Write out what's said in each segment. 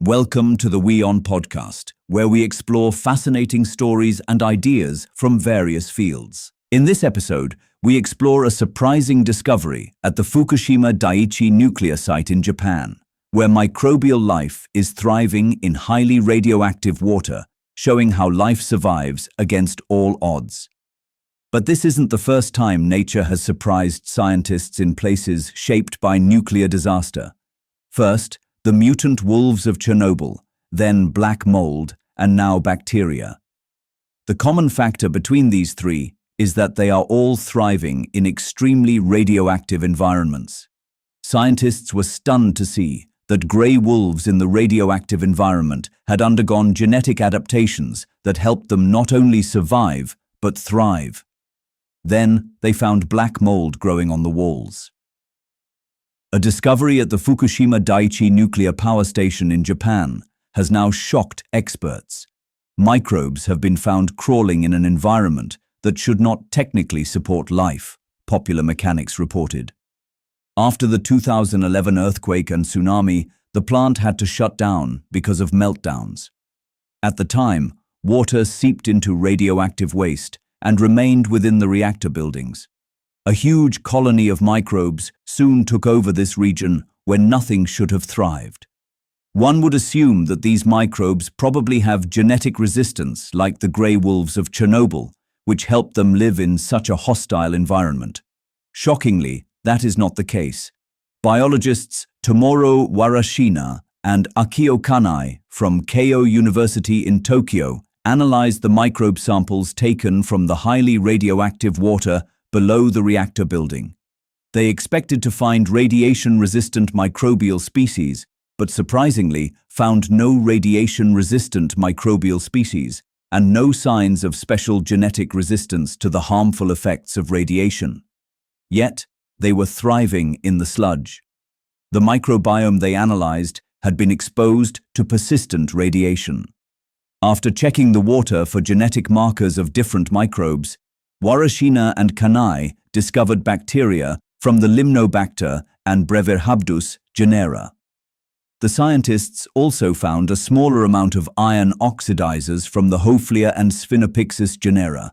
Welcome to the WION podcast, where we explore fascinating stories and ideas from various fields. In this episode, we explore a surprising discovery at the Fukushima Daiichi nuclear site in Japan, where microbial life is thriving in highly radioactive water, showing how life survives against all odds. But this isn't the first time nature has surprised scientists in places shaped by nuclear disaster. First, the mutant wolves of Chernobyl, then black mold, and now bacteria. The common factor between these three is that they are all thriving in extremely radioactive environments. Scientists were stunned to see that grey wolves in the radioactive environment had undergone genetic adaptations that helped them not only survive, but thrive. Then they found black mold growing on the walls. A discovery at the Fukushima Daiichi nuclear power station in Japan has now shocked experts. Microbes have been found crawling in an environment that should not technically support life, Popular Mechanics reported. After the 2011 earthquake and tsunami, the plant had to shut down because of meltdowns. At the time, water seeped into radioactive waste and remained within the reactor buildings. A huge colony of microbes soon took over this region where nothing should have thrived. One would assume that these microbes probably have genetic resistance like the grey wolves of Chernobyl, which helped them live in such a hostile environment. Shockingly, that is not the case. Biologists Tomoro Warashina and Akio Kanai from Keio University in Tokyo analyzed the microbe samples taken from the highly radioactive water below the reactor building. They expected to find radiation-resistant microbial species, but surprisingly found no radiation-resistant microbial species and no signs of special genetic resistance to the harmful effects of radiation. Yet, they were thriving in the sludge. The microbiome they analyzed had been exposed to persistent radiation. After checking the water for genetic markers of different microbes, Warashina and Kanai discovered bacteria from the Limnobacter and Brevirhabdus genera. The scientists also found a smaller amount of iron oxidizers from the Hoflia and Sphenopixis genera.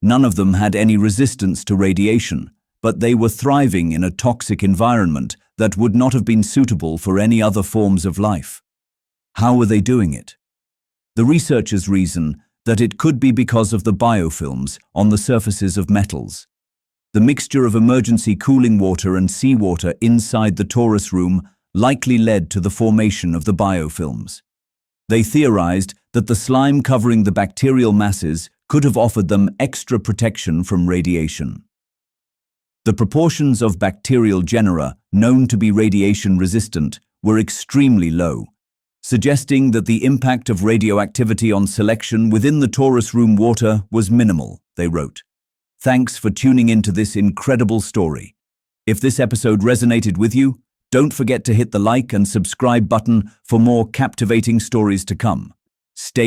None of them had any resistance to radiation, but they were thriving in a toxic environment that would not have been suitable for any other forms of life. How were they doing it? The researchers reason that it could be because of the biofilms on the surfaces of metals. The mixture of emergency cooling water and seawater inside the torus room likely led to the formation of the biofilms. They theorized that the slime covering the bacterial masses could have offered them extra protection from radiation. The proportions of bacterial genera known to be radiation resistant were extremely low, suggesting that the impact of radioactivity on selection within the torus room water was minimal, they wrote. Thanks for tuning into this incredible story. If this episode resonated with you, don't forget to hit the like and subscribe button for more captivating stories to come. Stay